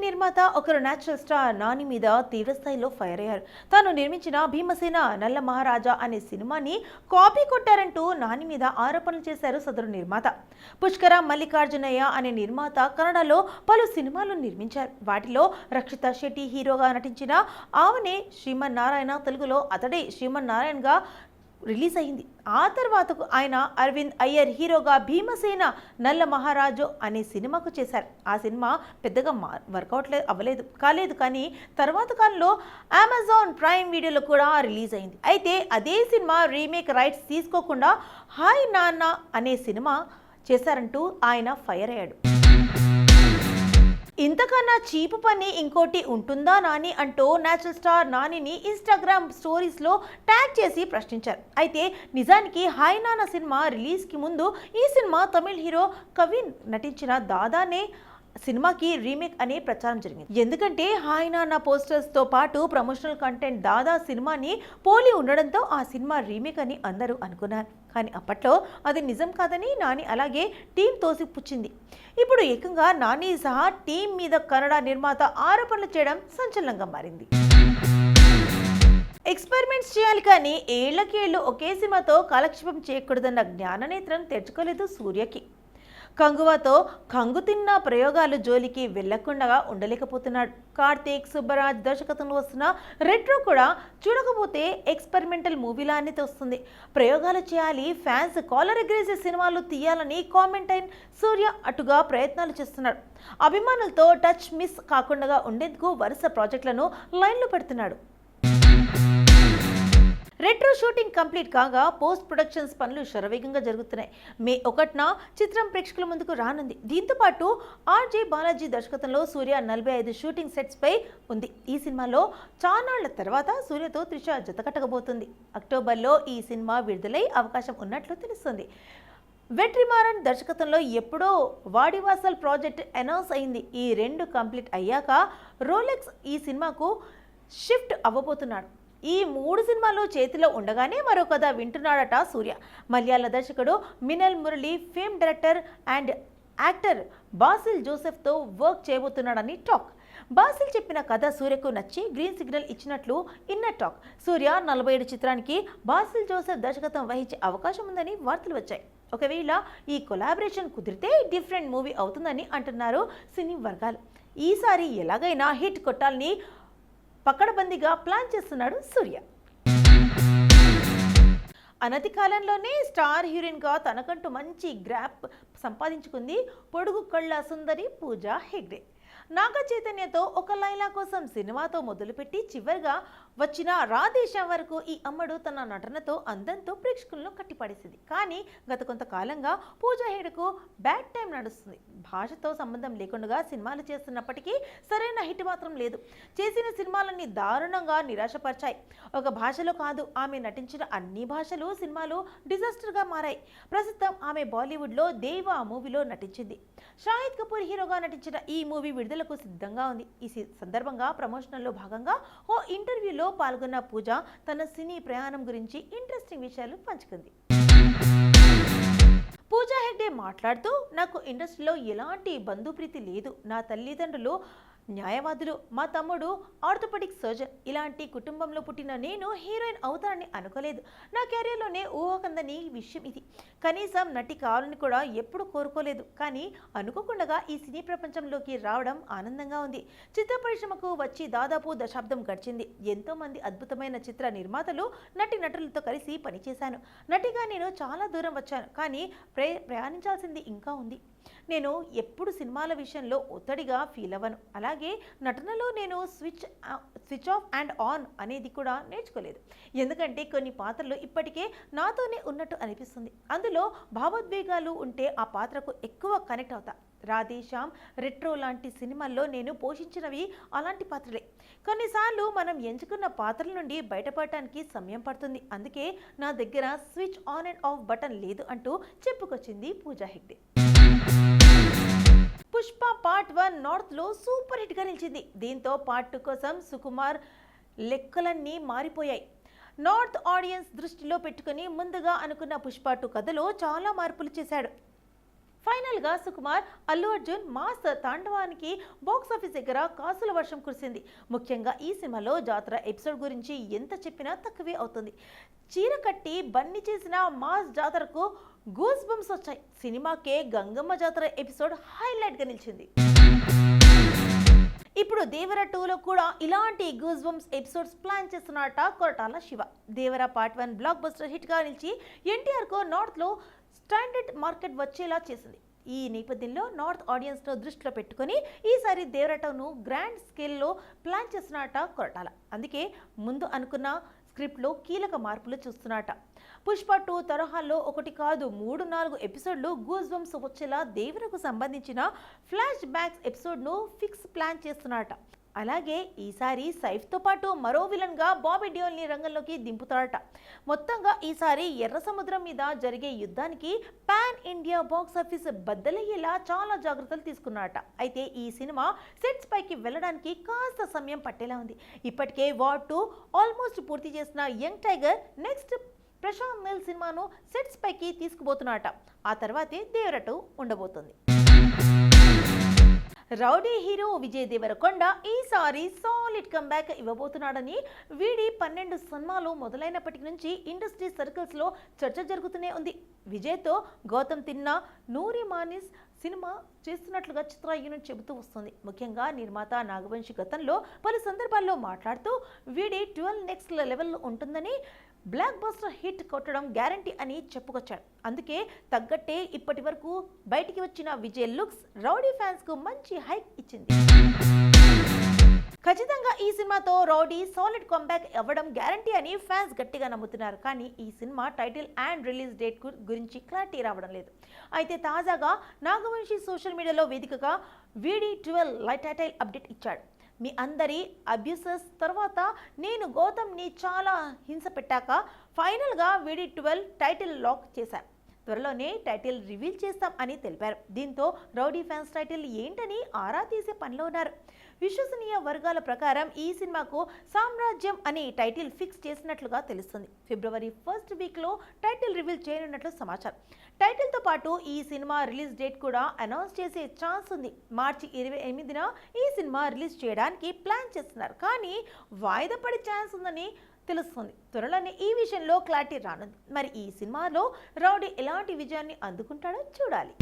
నిర్మాత ఒకరు natural star Nani మీద తీవ్రస్థాయిలో ఫైర్ అయ్యారు. తాను నిర్మించిన భీమసేన నల్ల మహారాజా అనే సినిమాని కాపీ కొట్టారంటూ నాని మీద ఆరోపణలు చేశారు సదరు నిర్మాత. పుష్కర మల్లికార్జునయ్య అనే నిర్మాత కన్నడలో పలు సినిమాలు నిర్మించారు. వాటిలో రక్షిత శెట్టి హీరోగా నటించిన ఆవనే శ్రీమన్నారాయణ, తెలుగులో అతడే శ్రీమన్నారాయణగా రిలీజ్ అయింది. ఆ తర్వాత ఆయన అరవింద్ అయ్యర్ హీరోగా భీమసేన నల్ల మహారాజు అనే సినిమాకు చేశారు. ఆ సినిమా పెద్దగా వర్కౌట్ కాలేదు. కానీ తర్వాత కాలంలో అమెజాన్ ప్రైమ్ వీడియోలో కూడా రిలీజ్ అయింది. అయితే అదే సినిమా రీమేక్ రైట్స్ తీసుకోకుండా హాయ్ నాన్న అనే సినిమా చేశారంటూ ఆయన ఫైర్ అయ్యాడు. ఇంతకన్నా చీపు పని ఇంకోటి ఉంటుందా నాని అంటూ నేచురల్ స్టార్ నానిని ఇన్స్టాగ్రామ్ స్టోరీస్లో ట్యాగ్ చేసి ప్రశ్నించారు. అయితే నిజానికి హాయ్ నాన్న సినిమా రిలీజ్కి ముందు ఈ సినిమా తమిళ హీరో కవిన్ నటించిన దాదానే సినిమాకి రీమేక్ అనే ప్రచారం జరిగింది. ఎందుకంటే హాయ్ నాన్న పోస్టర్స్తో పాటు ప్రమోషనల్ కంటెంట్ దాదా సినిమాని పోలి ఉండడంతో ఆ సినిమా రీమేక్ అని అందరూ అనుకున్నారు. కానీ అప్పట్లో అది నిజం కాదని నాని అలాగే టీం తోసిపుచ్చింది. ఇప్పుడు ఏకంగా నాని సహా టీం మీద కన్నడ నిర్మాత ఆరోపణలు చేయడం సంచలనంగా మారింది. ఎక్స్పెరిమెంట్స్ చేయాలి కానీ ఏళ్లకేళ్లు ఒకే సినిమాతో కాలక్షేపం చేయకూడదన్న జ్ఞాననేత్రం తెచ్చుకోలేదు సూర్యకి. కంగువతో కంగుతిన్న ప్రయోగాలు జోలికి వెళ్లకుండా ఉండలేకపోతున్నాడు. కార్తీక్ సుబ్బరాజ్ దర్శకత్వంలో వస్తున్న రెట్రో కూడా చూడకపోతే ఎక్స్పెరిమెంటల్ మూవీలానే తోస్తుంది. ప్రయోగాలు చేయాలి, ఫ్యాన్స్ కాలర్ ఎగరేసే సినిమాలు తీయాలని కామెంట్ అయిన సూర్య అటుగా ప్రయత్నాలు చేస్తున్నాడు. అభిమానులతో టచ్ మిస్ కాకుండా ఉండేందుకు వరుస ప్రాజెక్టులను లైన్లో పెడుతున్నాడు. రెట్రో షూటింగ్ కంప్లీట్ కాగా పోస్ట్ ప్రొడక్షన్స్ పనులు శరవేగంగా జరుగుతున్నాయి. మే 1న చిత్రం ప్రేక్షకుల ముందుకు రానుంది. దీంతో పాటు ఆర్జే బాలాజీ దర్శకత్వంలో సూర్య 45 షూటింగ్ సెట్స్ పై ఉంది. ఈ సినిమాలో చానాళ్ల తర్వాత సూర్యతో త్రిష జతకట్టకపోతుంది. అక్టోబర్లో ఈ సినిమా విడుదలై అవకాశం ఉన్నట్లు తెలుస్తుంది. వెట్రిమారన్ దర్శకత్వంలో ఎప్పుడో వాడివాసల్ ప్రాజెక్ట్ అనౌన్స్ అయింది. ఈ 2 కంప్లీట్ అయ్యాక రోలెక్స్ ఈ సినిమాకు షిఫ్ట్ అవ్వబోతున్నాడు. ఈ 3 సినిమాలు చేతిలో ఉండగానే మరో కథ వింటున్నాడట సూర్య. మలయాళ దర్శకుడు Minnal Murali, fame director and actor Basil జోసెఫ్తో వర్క్ చేయబోతున్నాడని టాక్. బాసిల్ చెప్పిన కథ సూర్యకు నచ్చి గ్రీన్ సిగ్నల్ ఇచ్చినట్లు ఇన్నర్ టాక్. సూర్య 47 చిత్రానికి బాసిల్ జోసెఫ్ దర్శకత్వం వహించే అవకాశం ఉందని వార్తలు వచ్చాయి. ఒకవేళ ఈ కొలాబరేషన్ కుదిరితే డిఫరెంట్ మూవీ అవుతుందని అంటున్నారు సినీ వర్గాలు. ఈసారి ఎలాగైనా హిట్ కొట్టాలని పకడ్బందీగా ప్లాన్ చేస్తున్నాడు సూర్య. అనతి కాలంలోనే స్టార్ హీరోయిన్గా తనకంటూ మంచి గ్రాప్ సంపాదించుకుంది పొడుగు కళ్ళ సుందరి పూజా హెగ్డే. నాగ చైతన్యతో ఒక లైలా కోసం సినిమాతో మొదలుపెట్టి చివరిగా వచ్చిన రాధేశ్యామ్ వరకు ఈ అమ్మడు తన నటనతో అందంతో ప్రేక్షకులను కట్టిపడేసింది. కానీ గత కొంతకాలంగా పూజా హెగ్డేకు బ్యాడ్ టైం నడుస్తుంది. భాషతో సంబంధం లేకుండా సినిమాలు చేస్తున్నప్పటికీ సరైన హిట్ మాత్రం లేదు. చేసిన సినిమాలన్నీ దారుణంగా నిరాశపరిచాయి. ఒక భాషలో కాదు, ఆమె నటించిన అన్ని భాషలు సినిమాలు డిజాస్టర్గా మారాయి. ప్రస్తుతం ఆమె బాలీవుడ్లో దేవా మూవీలో నటించింది. షాహిద్ కపూర్ హీరోగా నటించిన ఈ మూవీ విడుదలకు సిద్ధంగా ఉంది. ఈ సందర్భంగా ప్రమోషనల్లో భాగంగా ఓ ఇంటర్వ్యూలో పాల్గొన్న పూజ తన సినీ ప్రయాణం గురించి ఇంట్రెస్టింగ్ విషయాలు పంచుకుంది. పూజా హెగ్డే మాట్లాడుతూ, నాకు ఇండస్ట్రీలో ఎలాంటి బంధుప్రీతి లేదు. నా తల్లిదండ్రులు న్యాయవాదులు, మా తమ్ముడు ఆర్థోపెడిక్ సర్జన్. ఇలాంటి కుటుంబంలో పుట్టిన నేను హీరోయిన్ అవుతానని అనుకోలేదు. నా కెరీర్లోనే ఊహకందని విషయం ఇది. కనీసం నటి కావాలని కూడా ఎప్పుడు కోరుకోలేదు. కానీ అనుకోకుండా ఈ సినీ ప్రపంచంలోకి రావడం ఆనందంగా ఉంది. చిత్ర పరిశ్రమకు వచ్చి దాదాపు దశాబ్దం గడిచింది. ఎంతోమంది అద్భుతమైన చిత్ర నిర్మాతలు, నటి నటులతో కలిసి పనిచేశాను. నటిగా నేను చాలా దూరం వచ్చాను. కానీ ప్రయాణించాల్సింది ఇంకా ఉంది. నేను ఎప్పుడు సినిమాల విషయంలో ఒత్తిడిగా ఫీల్ అవ్వను. అలాగే నటనలో నేను స్విచ్ ఆఫ్ అండ్ ఆన్ అనేది కూడా నేర్చుకోలేదు. ఎందుకంటే కొన్ని పాత్రలు ఇప్పటికే నాతోనే ఉన్నట్టు అనిపిస్తుంది. అందులో భావోద్వేగాలు ఉంటే ఆ పాత్రకు ఎక్కువ కనెక్ట్ అవుతా. రాధేశ్యామ్, రెట్రో లాంటి సినిమాల్లో నేను పోషించినవి అలాంటి పాత్రలే. కొన్నిసార్లు మనం ఎంచుకున్న పాత్రల నుండి బయటపడటానికి సమయం పడుతుంది. అందుకే నా దగ్గర switch on and of button లేదు అంటూ చెప్పుకొచ్చింది పూజా హెగ్డే. పుష్ప పార్ట్ 1 నార్త్లో సూపర్ హిట్గా నిలిచింది. దీంతో పార్ట్ 2 కోసం సుకుమార్ లెక్కలన్నీ మారిపోయాయి. నార్త్ ఆడియన్స్ దృష్టిలో పెట్టుకుని ముందుగా అనుకున్న పుష్ప 2 కథలో చాలా మార్పులు చేశాడు. ఫైనల్ గా సుకుమార్, అల్లు అర్జున్ మాస్ తాండవానికి బాక్స్ ఆఫీస్ దగ్గర కాసుల వర్షం కురిసింది. ముఖ్యంగా ఈ సినిమాలో జాతర ఎపిసోడ్ గురించి ఎంత చెప్పినా తక్కువే అవుతుంది. చీర కట్టి బన్ని చేసిన మాస్ జాతరకు గూస్ బంప్స్ వచ్చాయి. సినిమాకే గంగమ్మ జాతర ఎపిసోడ్ హైలైట్ గా నిలిచింది. ఇప్పుడు దేవర 2లో కూడా ఇలాంటి గూస్ బంప్స్ ఎపిసోడ్స్ ప్లాన్ చేస్తున్నట Koratala Siva. Devara part 1 blockbuster hit గా నిలిచి ఎన్టీఆర్ కు నార్త్ లో స్టాండర్డ్ మార్కెట్ వచ్చేలా చేసింది. ఈ నేపథ్యంలో నార్త్ ఆడియన్స్ ను దృష్టిలో పెట్టుకుని ఈసారి దేవర 2ను గ్రాండ్ స్కేల్లో ప్లాన్ చేస్తున్నట కొరటాల. అందుకే ముందు అనుకున్న స్క్రిప్ట్లో కీలక మార్పులు చూస్తున్నట. పుష్ప 2 తరహాలో 1 కాదు 3-4 ఎపిసోడ్లు గూస్ బంప్స్ వచ్చేలా దేవరకు సంబంధించిన ఫ్లాష్ బ్యాక్స్ ఎపిసోడ్ను ఫిక్స్ ప్లాన్ చేస్తున్నట. అలాగే ఈసారి సైఫ్తో పాటు మరో విలన్ గా బాబీ డియోల్ని రంగంలోకి దింపుతారట. మొత్తంగా ఈసారి ఎర్ర సముద్రం మీద జరిగే యుద్ధానికి పాన్ ఇండియా బాక్స్ ఆఫీస్ బద్దలయ్యేలా చాలా జాగ్రత్తలు తీసుకున్నారట. అయితే ఈ సినిమా సెట్స్ పైకి వెళ్ళడానికి కాస్త సమయం పట్టేలా ఉంది. ఇప్పటికే వార్ 2 ఆల్మోస్ట్ పూర్తి చేసిన young tiger next Prashanth Neel సినిమాను సెట్స్ పైకి తీసుకుపోతున్నట. ఆ తర్వాతే దేవర 2 ఉండబోతుంది. రౌడీ హీరో విజయ్ దేవరకొండ ఈసారి సాలిడ్ కంబ్యాక్ ఇవ్వబోతున్నాడని వీడి 12 సినిమాలు మొదలైనప్పటి నుంచి ఇండస్ట్రీ సర్కిల్స్ లో చర్చ జరుగుతూనే ఉంది. విజయ్తో గౌతమ్ తిన్నా, నూరి మానిస్ సినిమా చేస్తున్నట్లుగా చిత్ర యూనిట్ చెబుతూ వస్తుంది. ముఖ్యంగా నిర్మాత నాగవంశి గతంలో పలు సందర్భాల్లో మాట్లాడుతూ వీడి 12 నెక్స్ట్ లెవెల్ ఉంటుందని, బ్లాక్ బస్టర్ హిట్ కొట్టడం గ్యారంటీ అని చెప్పుకొచ్చాడు. అందుకే తగ్గట్టే ఇప్పటి వరకు బయటికి వచ్చిన విజయ్ లుక్స్ రౌడీ ఫ్యాన్స్ కు మంచి హైక్ ఇచ్చింది. ఖచ్చితంగా ఈ సినిమాతో రౌడీ సాలిడ్ కంబ్యాక్ అవ్వడం గ్యారంటీ అని ఫ్యాన్స్ గట్టిగా నమ్ముతున్నారు. కానీ ఈ cinema title and release date గురించి క్లారిటీ రావడం లేదు. అయితే తాజాగా నాగవంశి సోషల్ మీడియాలో వేదికగా వీడి 12 టైటిల్ అప్డేట్ ఇచ్చాడు. మీ అందరి అబ్యూసెస్ తర్వాత నేను గౌతమ్ని చాలా హింస పెట్టాక ఫైనల్గా వీడి 12 టైటిల్ లాక్ చేశాను. త్వరలోనే టైటిల్ రివీల్ చేస్తాం అని తెలిపారు. దీంతో రౌడీ ఫ్యాన్స్ టైటిల్ ఏంటని ఆరా తీసే పనిలో ఉన్నారు. విశ్వసనీయ వర్గాల ప్రకారం ఈ సినిమాకు సామ్రాజ్యం అనే టైటిల్ ఫిక్స్ చేసినట్లుగా తెలుస్తుంది. ఫిబ్రవరి 1st వీక్లో టైటిల్ రివీల్ చేయనున్నట్లు సమాచారం. టైటిల్తో పాటు ఈ సినిమా రిలీజ్ డేట్ కూడా అనౌన్స్ చేసే ఛాన్స్ ఉంది. మార్చి 28న ఈ సినిమా రిలీజ్ చేయడానికి ప్లాన్ చేస్తున్నారు. కానీ వాయిదా పడే ఛాన్స్ ఉందని తెలుస్తుంది. త్వరలోనే ఈ విషయంలో క్లారిటీ రానుంది. మరి ఈ సినిమాలో రౌడీ ఎలాంటి విజయాన్ని అందుకుంటాడో చూడాలి.